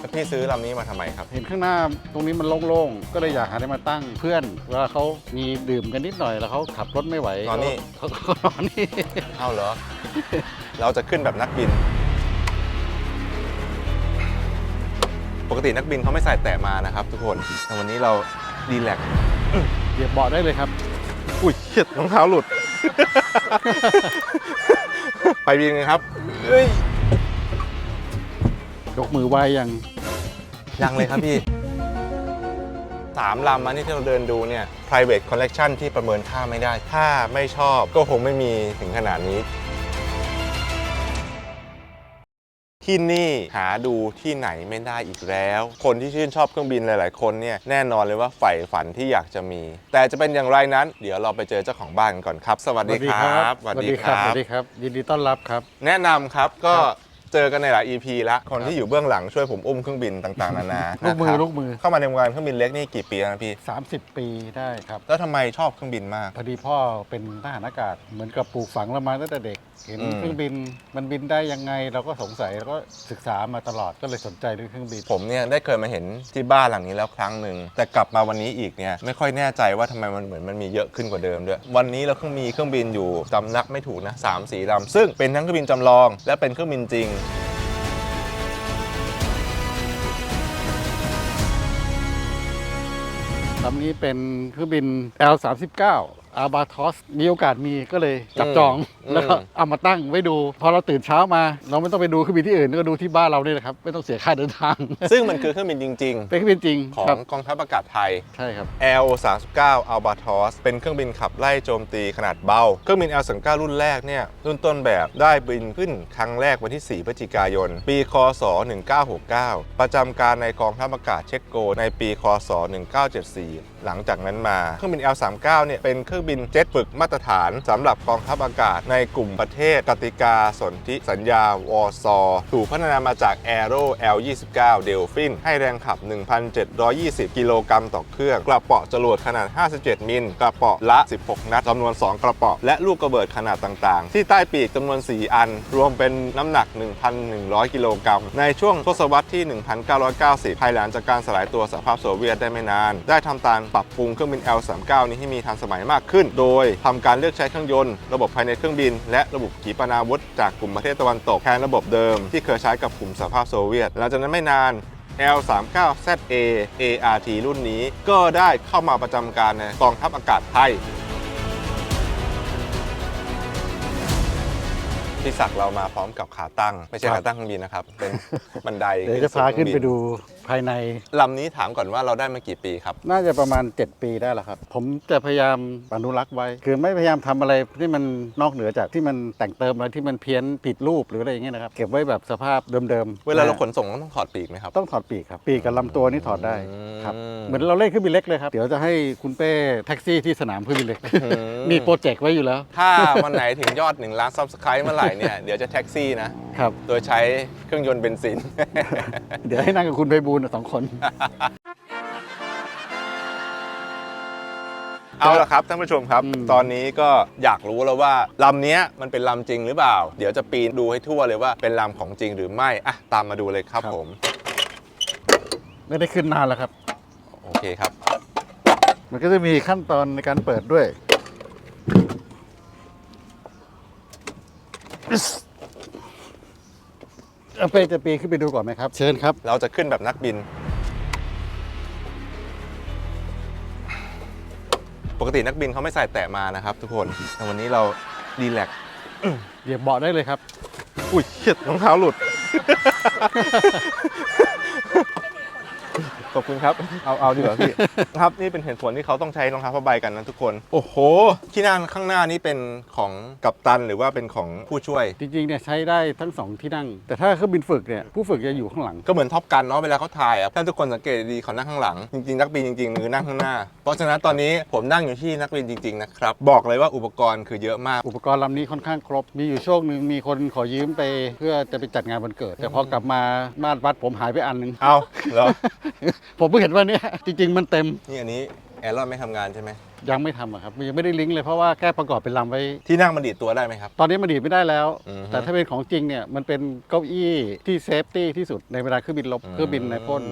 แล้วพี่ซื้อลำนี้มาทำไมครับ เห็นข้างหน้าตรงนี้มันโล่งๆ ก็เลยอยากหาได้มาตั้งเพื่อนเวลาเขามีดื่มกันนิดหน่อยแล้วเขาขับรถไม่ไหวน อนนี่ เขานอนนี่ เอาเหรอ เราจะขึ้นแบบนักบิน ปกตินักบินเขาไม่ใส่แตะมานะครับทุกคนแต่วันนี้เรารีแลกซ์ เหยียบเบาะได้เลยครับ อุ้ยเหี้ยรองเท้าหลุด ไปบินกันครับเอ้ย ยกมือไหว้ยัง ยังเลยครับพี่ 3 ลำอันนี้ที่เราเดินดูเนี่ย private collection ที่ประเมินค่าไม่ได้ ถ้าไม่ชอบก็คงไม่มีถึงขนาดนี้ ที่นี่หาดูที่ไหนไม่ได้อีกแล้ว คนที่ชื่นชอบเครื่องบินหลายๆคนเนี่ยแน่นอนเลยว่าใฝ่ฝันที่อยากจะมี แต่จะเป็นอย่างไรนั้น เดี๋ยวเราไปเจอเจ้าของบ้านกันก่อนครับ สวัสดีครับ สวัสดีครับ ยินดีต้อนรับครับ แนะนำครับก็เจอกันในหลาย EP แล้วคนที่อยู่เบื้องหลังช่วยผมอุ้มเครื่องบินต่างๆนานา ลูกมือ นะครับ ลูกมือ เข้ามาในวงการเครื่องบินเล็กนี่กี่ปีแล้วนะพี่ 30 ปีได้ครับ แล้วทำไมชอบเครื่องบินมาก พอดีพ่อเป็นทหารอากาศเหมือนกับปลูกฝังเรามาตั้งแต่เด็ก เห็น อืม เครื่องบินมันบินได้ยังไงเราก็สงสัยแล้วก็ศึกษามาตลอดก็เลยสนใจเรื่องเครื่องบิน ผมเนี่ยได้เคยมาเห็นที่บ้านหลังนี้แล้วครั้งหนึ่งแต่กลับมาวันนี้อีกเนี่ยไม่ค่อยแน่ใจว่าทำไมมันเหมือนมันมีเยอะขึ้นกว่าเดิมด้วยวันนี้เรามีเครื่องบินอยู่จำนับไม่ถูกนะ3-4 ลำซึ่งเป็นทั้งเครื่องบินจำลอง และเป็นเครื่องบินจริง ลำนี้เป็นเครื่องบิน L39 อาบาทอสมีโอกาสมีก็เลยจับจอง แล้วก็เอามาตั้งไว้ดู พอเราตื่นเช้ามา เราไม่ต้องไปดูเครื่องบินที่อื่นก็ดูที่บ้านเรานี่แหละครับ ไม่ต้องเสียค่าเดินทาง ซึ่งมันคือเครื่องบินจริง เป็นเครื่องบินจริง ๆ ขอ ครั ง บ กองทัพอากาศไทย ใช่ครับ L39 Albatross เป็นเครื่องบินขับไล่โจมตีขนาดเบา เครื่องบิน L39 รุ่นแรกเนี่ยรุ่นต้นแบบได้บินขึ้นครั้งแรกวันที่ 4 พฤศจิกายน ปีคศ 1969 ประจำการในกองทัพอากาศเช็กโกในปีคศ 1974 หลังจากนั้นมาเครื่องบิน L39 เนี่ยเป็นเครื่องบินเจ็ตฝึกมาตรฐานสำหรับกองทัพอากาศในกลุ่มประเทศกติกาสนธิสัญญาวอซอถูกพัฒนามาจาก Aero L29 Delphin ให้แรงขับ 1,720 กิโลกรัมต่อเครื่อง กระเป๋อจรวดขนาด 57 มิล กระเป๋อละ 16 นัดจำนวน 2 กระเป๋อและลูกระเบิดขนาดต่างๆ ที่ใต้ปีกจำนวน 4 อัน รวมเป็นน้ำหนัก 1,100 กิโลกรัม ในช่วงทศวรรษที่ 1990 ภายหลังจากการสลายตัวสหภาพโซเวียตได้ไม่นาน ได้ทำการปรับปรุงเครื่องบิน L39 นี้ให้มีทันสมัยมากขึ้น โดยทำการเลือกใช้เครื่องยนต์ระบบภายในเครื่องบินและระบบขีปนาวุธจากกลุ่มประเทศตะวันตกแทนระบบเดิมที่เคยใช้กับกลุ่มสหภาพโซเวียตหลังจากนั้นไม่นาน L39ZA ART รุ่นนี้ก็ได้เข้ามาประจำการในกองทัพอากาศไทยที่ศักดิ์เรามาพร้อมกับขาตั้งไม่ใช่ขาตั้งเครื่องบินนะครับเป็นบันได เดี๋ยวจะพาขึ้นไปดูภายใน ลำนี้ถามก่อนว่าเราได้มากี่ปีครับ น่าจะประมาณ 7 ปีได้แล้วครับ ผมจะพยายามอนุรักษ์ไว้ คือไม่พยายามทำอะไรที่มันนอกเหนือจากที่มันแต่งเติมอะไรที่มันเพี้ยนผิดรูปหรืออะไรอย่างเงี้ยนะครับ เก็บไว้แบบสภาพเดิมๆ เวลาเราขนส่งต้องถอดปีกไหมครับ ต้องถอดปีกครับ ปีกกับลำตัวนี่ถอดได้ครับ อืม เหมือนเราเล่นเครื่องบินเล็กเลยครับ เดี๋ยวจะให้คุณเป้แท็กซี่ที่สนามเครื่องบินเล็ก อืม มีโปรเจกต์ไว้อยู่แล้ว ถ้าวันไหนถึงยอด 1 ล้าน Subscribe เมื่อไหร่เนี่ย เดี๋ยวจะแท็กซี่นะ ครับ โดยใช้เครื่องยนต์เบนซิน เดี๋ยวให้นั่งกับคุณไพบูลย์2 คน เอาละครับท่านผู้ชมครับ อืม ตอนนี้ก็อยากรู้แล้วว่าลำเนี้ยมันเป็นลำจริงหรือเปล่า เดี๋ยวจะปีนดูให้ทั่วเลยว่าเป็นลำของจริงหรือไม่อ่ะตามมาดูเลยครับผม ไม่ได้ขึ้นนานแล้วครับ โอเคครับ มันก็จะมีขั้นตอนในการเปิดด้วย เอาไปจะปีนขึ้นไปดูก่อนไหมครับ เชิญครับ เราจะขึ้นแบบนักบิน ปกตินักบินเขาไม่ใส่แตะมานะครับทุกคนแต่วันนี้เรารีแลกซ์ เหยียบเบาะได้เลยครับ อุ้ยเหี้ยรองเท้าหลุด ขอบคุณครับ เอาดีกว่าพี่ ครับนี่เป็นเหตุผลที่เขาต้องใช้รองเท้าผ้าใบกันนะทุกคน โอ้โห ที่นั่งข้างหน้านี้เป็นของกัปตันหรือว่าเป็นของผู้ช่วย จริงๆเนี่ยใช้ได้ทั้ง 2 ที่นั่ง แต่ถ้าเครื่องบินฝึกเนี่ยผู้ฝึกจะอยู่ข้างหลัง ก็เหมือนท็อปกันเนาะเวลาเขาถ่ายอ่ะถ้าทุกคนสังเกตดีๆเขานั่งข้างหลัง จริงๆนักบินจริงๆคือนั่งข้างหน้า เพราะฉะนั้นตอนนี้ผมนั่งอยู่ที่นักบินจริงๆนะครับบอกเลยว่าอุปกรณ์คือเยอะมาก อุปกรณ์ลำนี้ค่อนข้างครบ มีอยู่ช่วงหนึ่งมีคนขอยืมไปเพื่อจะไปจัดงานวันเกิด แต่พอกลับมาบ้านวัดผมหายไปอันหนึง เอาเหรอ ผมเพิ่งเห็นว่าเนี่ยจริง ๆ มันเต็ม นี่อันนี้ แอร์รอนไม่ทำงานใช่ไหม ยังไม่ทำอะครับยังไม่ได้ลิงก์เลยเพราะว่าแค่ประกอบเป็นลำไว้ ที่นั่งมันดีดตัวได้ไหมครับ ตอนนี้มันดีดไม่ได้แล้ว อือฮึ แต่ถ้าเป็นของจริงเนี่ยมันเป็นเก้าอี้ที่เซฟตี้ที่สุดในเวลาเครื่องบินลบเครื่องบินในพ่น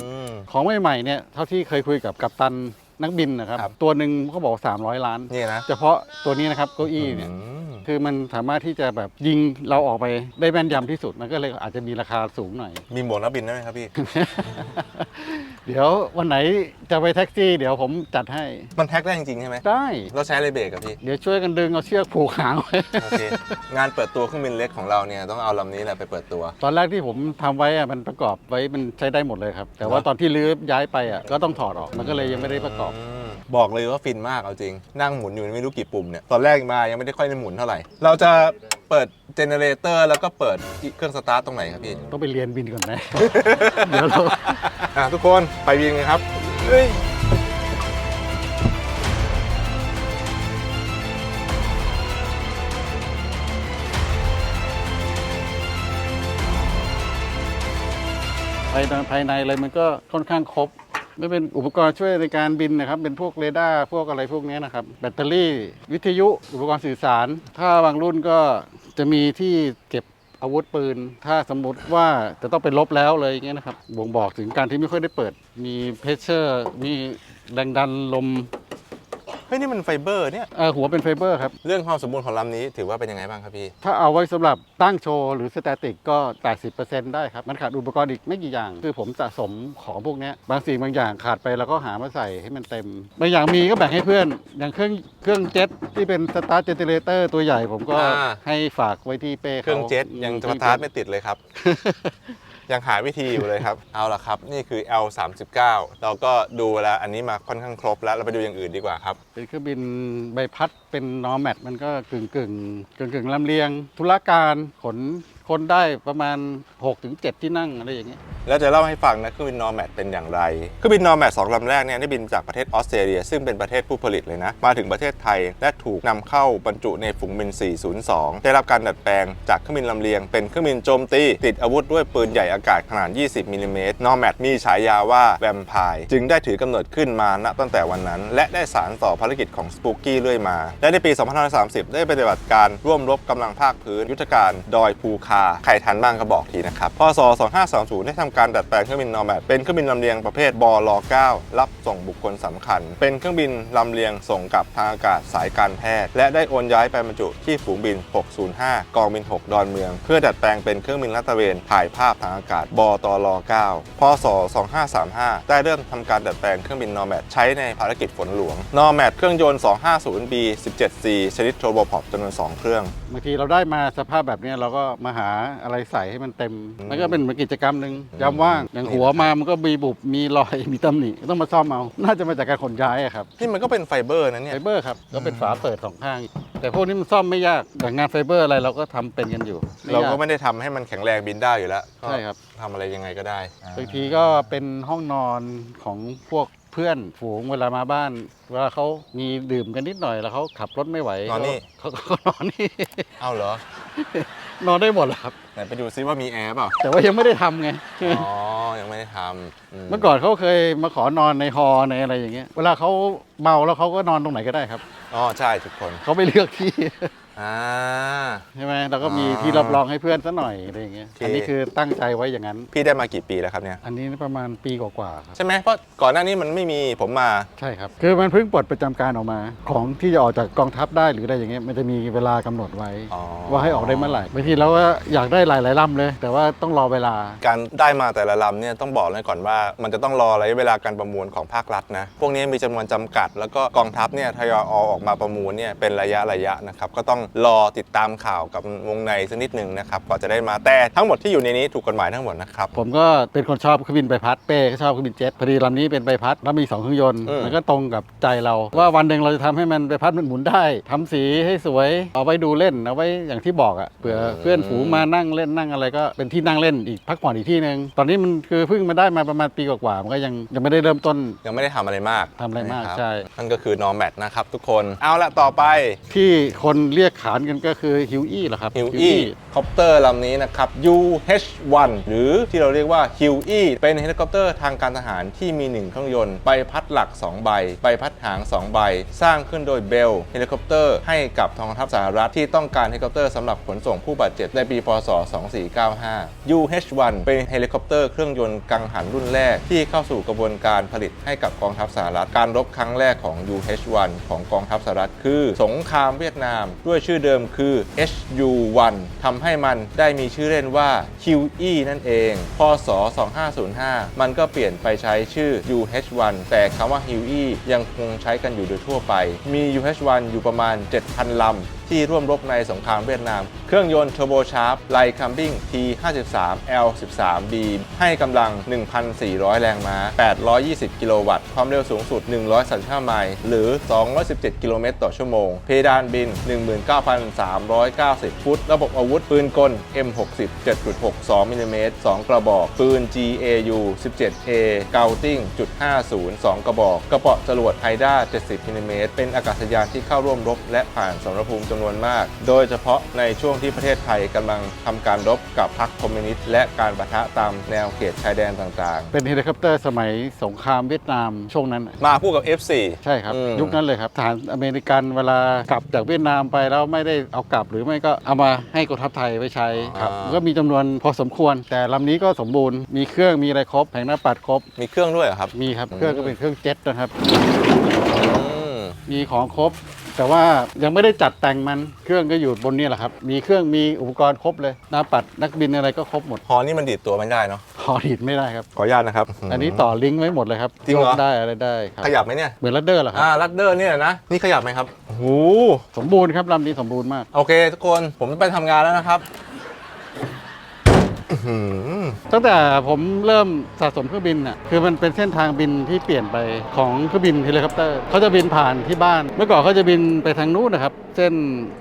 ของใหม่ๆเนี่ยเท่าที่เคยคุยกับกัปตันนักบินนะครับ ครับ ตัวหนึ่งเขาบอก300 ล้าน นี่นะ เฉพาะตัวนี้นะครับเก้าอี้เนี่ย อืม คือมันสามารถที่จะแบบยิงเราออกไปได้แม่นยำที่สุดมันก็เลยอาจจะมีราคาสูงหน่อย มีหมวกนักบินได้ไหมครับพี่ เดี๋ยววันไหนจะไปแท็กซี่เดี๋ยวผมจัดให้ มันแท็กได้จริงๆใช่ไหม ได้ เราใช้อะไรเบรกกับพี่ เดี๋ยวช่วยกันดึงเอาเชือกผูกหางไว้ โอเค งานเปิดตัวเครื่องบินเล็กของเราเนี่ยต้องเอาลำนี้แหละไปเปิดตัว ตอนแรกที่ผมทำไว้อะมันประกอบไว้มันใช้ได้หมดเลยครับ แต่ว่า เหรอ ตอนที่รื้อย้ายไปอ่ะก็ต้องถอดออกมันก็เลยยังไม่ได้ประกอบ มบอกเลยว่าฟินมากเอาจริง นั่งหมุนอยู่ไม่รู้กี่ปุ่มเนี่ย ตอนแรกมายังไม่ได้ค่อยได้หมุนเท่าไหร่ เราจะเปิดเจเนเรเตอร์แล้วก็เปิดเครื่องสตาร์ทตรงไหนครับพี่ ต้องไปเรียนบินก่อนไหม เดี๋ยวเรา ทุกคนไปบินกันครับเฮ้ย ภายในอะไรมันก็ค่อนข้างครบไม่เป็นอุปกรณ์ช่วยในการบินนะครับ เป็นพวกเรดาร์พวกอะไรพวกนี้นะครับ แบตเตอรี่วิทยุอุปกรณ์สื่อสาร ถ้าบางรุ่นก็จะมีที่เก็บอาวุธปืน ถ้าสมมติว่าจะต้องไปลบแล้วเลยอย่างเงี้ยนะครับบ่งบอกถึงการที่ไม่ค่อยได้เปิด มีเพชเชอร์มีแรงดันลม เฮ้ยนี่มันไฟเบอร์เนี่ย หัวเป็นไฟเบอร์ครับ เรื่องความสมบูรณ์ของลำนี้ถือว่าเป็นยังไงบ้างครับพี่ ถ้าเอาไว้สำหรับตั้งโชว์หรือสแตติกก็ 80% ได้ครับ มันขาดอุปกรณ์อีกไม่กี่อย่าง คือผมสะสมของพวกเนี้ยบางสิ่งบางอย่างขาดไปแล้วก็หามาใส่ให้มันเต็ม บางอย่างมีก็แบ่งให้เพื่อน อย่างเครื่องเจ็ตที่เป็นสตาร์ทเจเนเรเตอร์ตัวใหญ่ผมก็ อ่า ให้ฝากไว้ที่เป้ เครื่องเจ็ตยังสตาร์ทไม่ติดเลยครับ ยังหาวิธีอยู่เลยครับ เอาละครับ นี่คือ L39 เราก็ดูแล้วอันนี้มาค่อนข้างครบแล้วเราไปดูอย่างอื่นดีกว่าครับ เป็นเครื่องบินใบพัดเป็นนอร์แมทมันก็กึ่งลำเลียง ธุรการขนคนได้ประมาณ 6-7 ที่นั่งอะไรอย่างเงี้ย แล้วจะเล่าให้ฟังนะเครื่องบินนอร์แมทเป็นอย่างไรเครื่องบินนอร์แมท2ลำแรกเนี่ยได้บินจากประเทศออสเตรเลียซึ่งเป็นประเทศผู้ผลิตเลยนะมาถึงประเทศไทยและถูกนำเข้าบรรจุในฝูงบิน 402 ได้รับการดัดแปลงจากเครื่องบินลำเลียงเป็นเครื่องบินโจมตีติดอาวุธด้วยปืนใหญ่อากาศขนาด 20 มิลลิเมตรนอร์แมทมีฉายาว่าแวมไพร์จึงได้ถือกำเนิดขึ้นมาณตั้งแต่วันนั้น และได้สานต่อภารกิจของสปูกี้เรื่อยมาและในปี 2530 ได้ปฏิบัติการร่วมรบกำลังภาคพื้นยุทธการดอยภูคาใครทันบ้างก็บอกทีนะครับพศ 2530 ได้ทำการดัดแปลงเครื่องบินนอร์แมทเป็นเครื่องบินลำเลียงประเภทบล9รับส่งบุคคลสำคัญเป็นเครื่องบินลำเลียงส่งกับทางอากาศสายการแพทย์และได้โอนย้ายไปบรรจุที่ฝูงบิน 605 กองบิน 6 ดอนเมืองเพื่อดัดแปลงเป็นเครื่องบินลาดตระเวนถ่ายภาพทางอากาศบตล9พศ 2535 ได้เริ่มทำการดัดแปลงเครื่องบินนอร์แมทใช้ในภารกิจฝนหลวงนอร์แมทเครื่องยนต์ 250B 17C ชนิดโทรโบพอปจำนวน 2 เครื่อง บางทีเราได้มาสภาพแบบเนี้ยเราก็มาหาอะไรใส่ให้มันเต็มมันก็เป็นเหมือนกิจกรรมหนึ่งยามว่างอย่างหัวมามันก็มีบุบมีรอย มีตำหนิต้องมาซ่อมเอาน่าจะมาจากการขนย้ายอะครับ นี่มันก็เป็นไฟเบอร์นะเนี่ย ไฟเบอร์ครับก็เป็นฝาเปิดสองข้าง แต่พวกนี้มันซ่อมไม่ยากแต่งานไฟเบอร์อะไรเราก็ทำเป็นกันอยู่ เราก็ ย ไม่ได้ทำให้มันแข็งแรงบินได้อยู่แล้ว ใช่ครับ ทำอะไรยังไงก็ได้ บางทีก็เป็นห้องนอนของพวกเพื่อนฝูงเวลามาบ้านเวลาเขามีดื่มกันนิดหน่อยแล้วเขาขับรถไม่ไหวน อนนี่ เขาก็นอนนี่ เอาเหรอ นอนได้หมดเหรอครับ ไหนไปดูซิว่ามีแอร์เปล่า แต่ว่ายังไม่ได้ทำไง อ๋อ ยังไม่ได้ทำ เมื่อก่อนเขาเคยมาขอนอนในฮอในอะไรอย่างเงี้ย เวลาเขาเมาแล้วเขาก็นอนตรงไหนก็ได้ครับ อ๋อ ใช่ทุกคน เขาไปเลือกที่ อ่า ใช่ไหมเราก็มี อ๋อ ที่รับรองให้เพื่อนซะหน่อยอะไรอย่างเงี้ย โอเค อันนี้คือตั้งใจไว้อย่างนั้น พี่ได้มากี่ปีแล้วครับเนี่ย อันนี้ประมาณปีกว่าๆครับ ใช่ไหมเพราะก่อนหน้านี้มันไม่มีผมมา ใช่ครับ คือมันเพิ่งปลดประจำการออกมา ของที่จะออกจากกองทัพได้หรืออะไรอย่างเงี้ยมันจะมีเวลากำหนดไว้ อ๋อ ว่าให้ออกได้เมื่อไหร่บางทีเราก็อยากได้หลายๆลำเลย แต่ว่าต้องรอเวลา การได้มาแต่ละลำเนี่ยต้องบอกเลยก่อนว่ามันจะต้องรอระยะเวลาการประมูลของภาครัฐนะ พวกนี้มีจำนวนจำกัด แล้วก็กองทัพเนี่ยทยอยออกมาประมูลเนี่ยเป็นระยะนะครับ ก็ต้องรอติดตามข่าวกับวงในสักนิดหนึ่งนะครับกว่าจะได้มาแต่ทั้งหมดที่อยู่ในนี้ถูกกฎหมายทั้งหมดนะครับ ผมก็เป็นคนชอบเครื่องบินใบพัดเป้ก็ชอบเครื่องบินเจ็ตพอดีลำนี้เป็นใบพัดแล้วมี2เครื่องยนต์ อืม มันก็ตรงกับใจเรา ว่าวันหนึ่งเราจะทำให้มันใบพัดมันหมุนได้ทำสีให้สวยเอาไว้ดูเล่นเอาไว้อย่างที่บอกอ่ะเผื่อเพื่อนฝูงมานั่งเล่นนั่งอะไรก็เป็นที่นั่งเล่นอีกพักผ่อนอีกที่นึงตอนนี้มันคือเพิ่งมาได้มาประมาณปีกว่าๆมันก็ยังไม่ได้เริ่มต้น ยังไม่ได้ทำอะไรมาก ทำอะไรมาก นคบ ใช่ นั่นก็คือนอร์แมทนะครับทุกคนเอาละต่อไป ที่คนเรียก ขานกันก็คือฮิวอี้เหรอครับ ฮิวอี้คอปเตอร์ลำนี้นะครับ UH-1 หรือที่เราเรียกว่าฮิวอี้เป็นเฮลิคอปเตอร์ทางการทหารที่มี1เครื่องยนต์ใบพัดหลัก2ใบใบพัดหาง2ใบสร้างขึ้นโดยเบลเฮลิคอปเตอร์ให้กับกองทัพสหรัฐที่ต้องการเฮลิคอปเตอร์สำหรับขนส่งผู้บาดเจ็บในปีพ.ศ. 2495 UH-1 เป็นเฮลิคอปเตอร์เครื่องยนต์กังหันรุ่นแรกที่เข้าสู่กระบวนการผลิตให้กับกองทัพสหรัฐการรบครั้งแรกของ UH-1 ของกองทัพสหรัฐคือสงครามเวียดนามด้วยชื่อเดิมคือ HU-1 ทำให้มันได้มีชื่อเล่นว่า QE นั่นเองพ.ศ. 2505 มันก็เปลี่ยนไปใช้ชื่อ UH-1 แต่คำว่า QE ยังคงใช้กันอยู่โดยทั่วไปมี UH-1 อยู่ประมาณ 7,000 ลำที่ร่วมรบในสงครามเวียดนามเครื่องยนต์เทอร์โบชาร์ปไลคัมบิง T53L13B ให้กำลัง 1,400 แรงม้า 820 กิโลวัตต์ ความเร็วสูงสุด 135 ไมล์ หรือ 217 กิโลเมตรต่อชั่วโมง เพดานบิน 19,390 ฟุต ระบบอาวุธปืนกล M60 7.62 มิลลิเมตร 2 กระบอก ปืน GAU 17A เกาติ้ง.50 2 กระบอก กระเป๋าจรวดไฮด้า 70 มิลลิเมตร เป็นอากาศยานที่เข้าร่วมรบและผ่านสมรภูมิจำนวนมาก โดยเฉพาะในช่วงที่ประเทศไทยกำลังทำการรบกับพรรคคอมมิวนิสต์และการปะทะตามแนวเขตชายแดนต่างๆ เป็นเฮลิคอปเตอร์สมัยสงครามเวียดนามช่วงนั้น มาคู่กับ F4 ใช่ครับ ยุคนั้นเลยครับทหารอเมริกันเวลากลับจากเวียดนามไปแล้วไม่ได้เอากลับหรือไม่ก็เอามาให้กองทัพไทยไปใช้ครับก็มีจำนวนพอสมควร แต่ลำนี้ก็สมบูรณ์มีเครื่องมีอะไรครบแผงหน้าปัดครบ มีเครื่องด้วยเหรอครับ มีครับเครื่องก็เป็นเครื่องเจ็ตนะครับมีของครบ แต่ว่ายังไม่ได้จัดแต่งมันเครื่องก็อยู่บนนี้แหละครับมีเครื่องมีอุปกรณ์ครบเลยหน้าปัดนักบินอะไรก็ครบหมด ฮอนี่มันดีดตัวไม่ได้เนาะ ขอดีดไม่ได้ครับ ขออนุญาตนะครับ อันนี้ต่อลิงก์ไว้หมดเลยครับ จริงเหรอ โยกได้อะไรได้ครับ ขยับไหมเนี่ย เหมือนลัดเดอร์เหรอครับ ลัดเดอร์เนี่ยนะนี่ขยับไหมครับโอ้โห สมบูรณ์ครับลำนี้สมบูรณ์มาก โอเคทุกคนผมจะไปทำงานแล้วนะครับ ตั้งแต่ผมเริ่มสะสมเครื่องบินน่ะคือมันเป็นเส้นทางบินที่เปลี่ยนไปของเครื่องบินเฮลิคอปเตอร์เขาจะบินผ่านที่บ้าน เมื่อก่อนเขาจะบินไปทางนู้นนะครับเส้น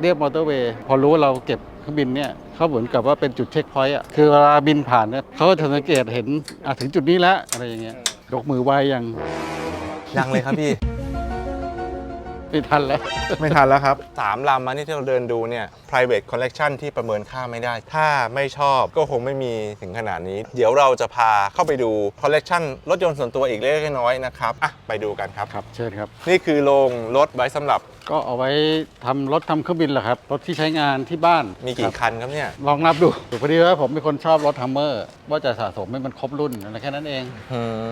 เรียบมอเตอร์เวย์พอรู้ว่าเราเก็บเครื่องบินเนี่ยเขาเหมือนกับว่าเป็นจุดเช็คพอยต์อ่ะคือเวลาบินผ่านเนี่ยเขาก็จะสังเกตเห็นถึงจุดนี้แล้วอะไรอย่างเงี้ยยกมือไหว้ยัง เลยครับพี่ ไม่ทันแล้ว ไม่ทันแล้วครับ3ลำมานี่ที่เราเดินดูเนี่ย private collection ที่ประเมินค่าไม่ได้ ถ้าไม่ชอบก็คงไม่มีถึงขนาดนี้ เดี๋ยวเราจะพาเข้าไปดู collection รถยนต์ส่วนตัวอีกเล็กน้อยนะครับไปดูกันครับ ครับเชิญครับ นี่คือโรงรถไว้สำหรับ ก็เอาไว้ทำรถทำเครื่องบินแหละครับรถที่ใช้งานที่บ้าน มีกี่คันครับเนี่ย ลองนับดูพอดีว่าผมเป็นคนชอบรถฮัมเมอร์ว่าจะสะสมให้มันครบรุ่นอะไรแค่นั้นเอง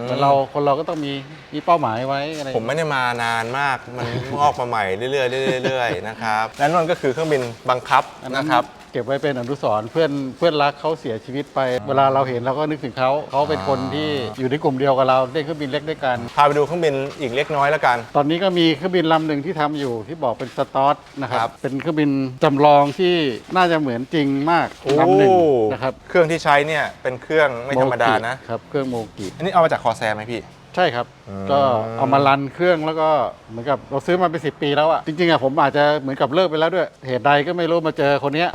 แต่คนเราก็ต้องมีเป้าหมายไว้อะไร ผมไม่ได้มานานมากมันงอกมาใหม่เรื่อยๆเรื่อยๆนะครับและนั่นก็คือเครื่องบินบังคับนะครับ เก็บไว้เป็นอนุสรณ์เพื่อนรักเขาเสียชีวิตไป เวลาเราเห็นเราก็นึกถึงเขาเป็นคนที่อยู่ในกลุ่มเดียวกับเราเล่นเครื่องบินเล็กด้วยกัน พาไปดูเครื่องบินอีกเล็กน้อยแล้วกัน ตอนนี้ก็มีเครื่องบินลำหนึ่งที่ทำอยู่ที่บอกเป็นสตอร์ทนะค ครั รับบ เป็นเครื่องบินจำลองที่น่าจะเหมือนจริงมากลำหนึ่งนะครับ เครื่องที่ใช้เนี่ยเป็นเครื่องไม่ธรรมดานะครับ เครื่องโมกิ อันนี้เอามาจากคอแซร์ไหมพี่ ใช่ครับ ก็เอามารันเครื่องแล้วก็เหมือนกับเราซื้อมาเป็น10 ปีแล้วอะจริงๆอะผมอาจจะเหมือนกับเลิกไปแล้วด้วยเหตุใดก็ไม่รู้มาเจอคนเนี้ย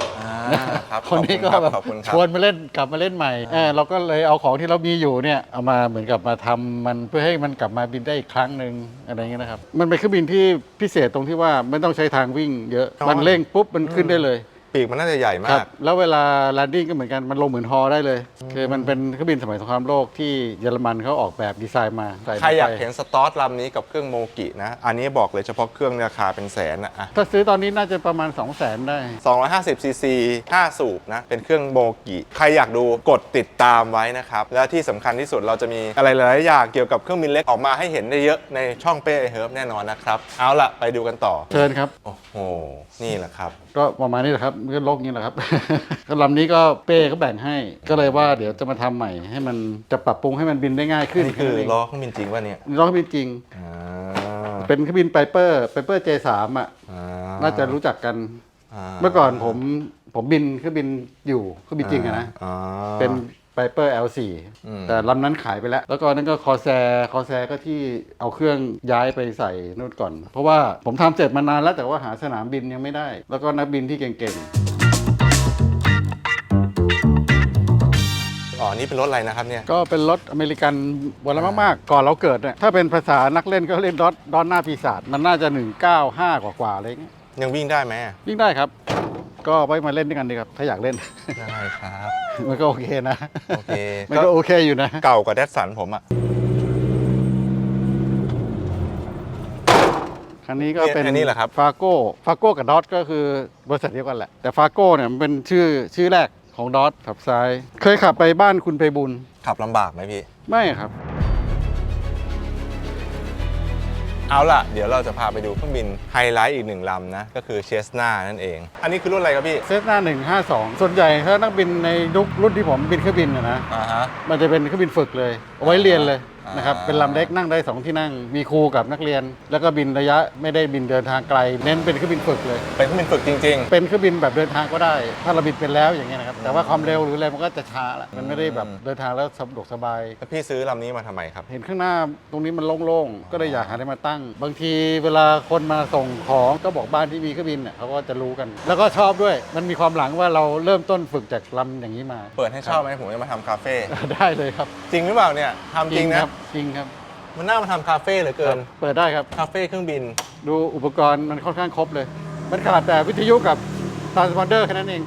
ครับ คนนี้ก็แบบ ขอบคุณครับ ชวนมาเล่นกลับมาเล่นใหม่เราก็เลยเอาของที่เรามีอยู่เนี่ยเอามาเหมือนกับมาทำมันเพื่อให้มันกลับมาบินได้อีกครั้งหนึ่งอะไรเงี้ยนะครับมันเป็นเครื่องบินที่พิเศษตรงที่ว่าไม่ต้องใช้ทางวิ่งเยอะมันเร่งปุ๊บมันขึ้นได้เลย ปีกมันน่าจะใหญ่ ค มา รั ก บแล้วเวลาแลนดิ้งก็เหมือนกันมันลงเหมือนฮอได้เลย คือมันเป็นเครื่องบินสมัยสงครามโลกที่เยอรมันเขาออกแบบดีไซน์มาใส่ ใครอยากเห็นสตอร์ทลำนี้กับเครื่องโมกินะอันนี้บอกเลยเฉพาะเครื่องราคาเป็นแสนนะถ้าซื้อตอนนี้น่าจะประมาณ 200,000 ได้ 250ซีซี5สูบนะเป็นเครื่องโมกิใครอยากดูกดติดตามไว้นะครับและที่สำคัญที่สุดเราจะมีอะไรหลายๆอย่างเกี่ยวกับเครื่องบินเล็กออกมาให้เห็นได้เยอะในช่องเป้เฮิร์ฟแน่นอนนะครับเอาล่ะไปดูกันต่อ เชิญครับ โอ้โหนี่แหละครับ ก็ประมาณนี้แหละครับมันก็โลกนี้แหละครับ ก็ลำนี้ก็เป้เขาแบ่งให้ ก็เลยว่าเดี๋ยวจะมาทำใหม่ให้มันจะปรับปรุงให้มันบินได้ง่ายขึ้น นี่คือล้อเครื่องบินจริงป่ะเนี่ย ล้อเครื่องบินจริง อ่า เป็นเครื่องบินไพเปอร์J3 อ่ะ น่าจะรู้จักกัน เมื่อก่อนผมบินเครื่องบินอยู่เครื่องบินจริงอะนะ เป็นไ i เปอร์ L4 แต่ลำนั้นขายไปแล้ว แล้วก็นั่นก็คอแซก็ที่เอาเครื่องย้ายไปใส่นู่นก่อน เพราะว่าผมทำเสร็จมานานแล้วแต่ว่าหาสนามบินยังไม่ได้ แล้วก็นักบินที่เก่งๆ อ๋อ นี่เป็นรถอะไรนะครับเนี่ย ก็เป็นรถอเมริกันโบราณมากๆ ก่อนเราเกิดเนี่ยถ้าเป็นภาษานักเล่นก็เล่นรถดอนหน้าปีศาจมันน่าจะ195กว่าๆอะไรเงี้ย ยังวิ่งได้ไหม วิ่งได้ครับ ก็ไว้มาเล่นด้วยกันดีครับ ถ้าอยากเล่น ได้ครับ มันก็โอเคนะ โอเค มันก็โอเคอยู่นะ เก่ากว่าแดดสันผมอ่ะ คันนี้ก็เป็น อันนี้เหรอครับ ฟาโก้กับดอทก็คือบริษัทเดียวกันแหละ แต่ฟาโก้เนี่ยมันเป็นชื่อแรกของดอทขับซ้าย เคยขับไปบ้านคุณไปบุญ ขับลำบากไหมพี่ ไม่ครับ เอาล่ะ เดี๋ยวเราจะพาไปดูเครื่องบินไฮไลท์อีกหนึ่งลำนะ ก็คือเชสนานั่นเอง อันนี้คือรุ่นอะไรครับพี่ เซสนา152 ส่วนใหญ่ถ้านักบินในยุครุ่นที่ผมบินเครื่องบินนะ อ่าฮะ มันจะเป็นเครื่องบินฝึกเลยเอาไว้เรียนเลยนะครับ อ่า เป็นลำเล็กนั่งได้ 2 ที่นั่ง มีครูกับนักเรียน แล้วก็บินระยะไม่ได้บินเดินทางไกล เน้นเป็นเครื่องบินฝึกเลย เป็นเครื่องบินฝึกจริง เป็นเครื่องบินแบบเดินทางก็ได้ ถ้าเราบินเป็นแล้วอย่างเงี้ยนะครับ แต่ว่าความเร็วหรืออะไรมันก็จะช้าละมันไม่ได้แบบเดินทางแล้วสะดวกสบาย ๆ แล้วพี่ซื้อลำนี้มาทำไมครับ เห็นข้างหน้าตรงนี้มันโล่งๆ ก็เลยอยากหาอะไรมาตั้ง บางทีเวลาคนมาส่งของก็บอกบ้านที่มีเครื่องบินเนี่ยเขาก็จะรู้กัน แล้วก็ชอบด้วย มันมีความหลังว่าเราเริ่มต้นฝึกจากลำอย่างนี้มา เปิดให้เช่าไหมผมจะมาทำคาเฟ่ ได้เลยครับ จริงหรือเปล่าเนี่ยทำจริงนะ จริงครับ มันน่ามาทำคาเฟ่เหลือเกิน เปิดได้ครับ คาเฟ่เครื่องบิน ดูอุปกรณ์มันค่อนข้างครบเลย มันขาดแต่วิทยุกับทรานสปอนเดอร์แค่นั้นเอง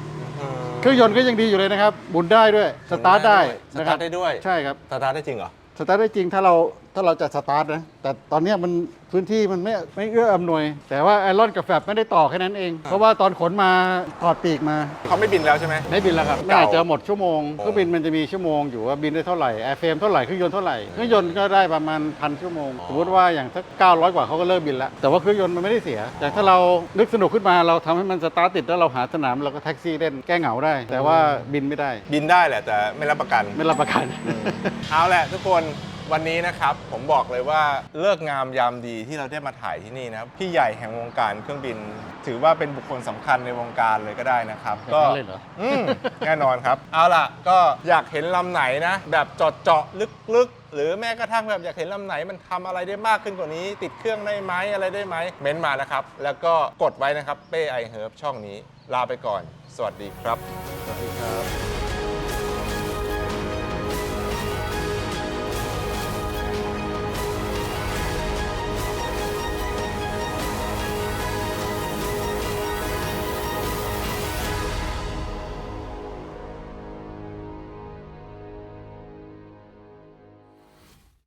เครื่องยนต์ก็ยังดีอยู่เลยนะครับหมุนได้ด้วย สตาร์ทได้ ส นะค ตา รั ร์ทได้ด้วย ใช่ครับ สตาร์ทได้จริงเหรอ สตาร์ทได้จริงถ้าเราจะสตาร์ทนะ แต่ตอนเนี้ยมันพื้นที่มันไม่เอื้ออำนวย แต่ว่าไอรอนกับแฟบไม่ได้ต่อแค่นั้นเอง เพราะว่าตอนขนมาถอดปีกมา เขาไม่บินแล้วใช่ไหม ได้บินแล้วครับ เก่า น่าจะหมดชั่วโมง โอ้ เครื่องบินมันจะมีชั่วโมงอยู่ว่าบินได้เท่าไหร่แอร์เฟรมเท่าไหร่เครื่องยนต์เท่าไหร่เครื่องยนต์ก็ได้ประมาณ1,000 ชั่วโมงสมมติว่าอย่างสัก900 กว่าเขาก็เลิกบินแล้วแต่ว่าเครื่องยนต์มันไม่ได้เสีย แต่ถ้าเรานึกสนุกขึ้นมาเราทำให้มันสตาร์ทติดแล้วเราหาสนามเราก็แท็กซี่เล่นแก้เหงาได้ แต่ว่าบินไม่ได้ บินได้แหละแต่ไม่รับประกัน ไม่รับประกัน เอาแหละทุกคนวันนี้นะครับผมบอกเลยว่าเลิกงามยามดีที่เราได้มาถ่ายที่นี่นะครับพี่ใหญ่แห่งวงการเครื่องบิน ถือว่าเป็นบุคคลสำคัญในวงการเลยก็ได้นะครับ แบบนั้นเลยเหรอ แน่นอนครับ เอาล่ะก็อยากเห็นลำไหนนะ แบบเจาะลึกๆ หรือแม้กระทั่งแบบอยากเห็นลำไหนมันทำอะไรได้มากขึ้นกว่านี้ ติดเครื่องได้ไหมอะไรได้ไหมเม้นต์มานะครับ แล้วก็กดไว้นะครับเป้ไอเฮิร์บช่องนี้ลาไปก่อน สวัสดีครับ สวัสดีครับ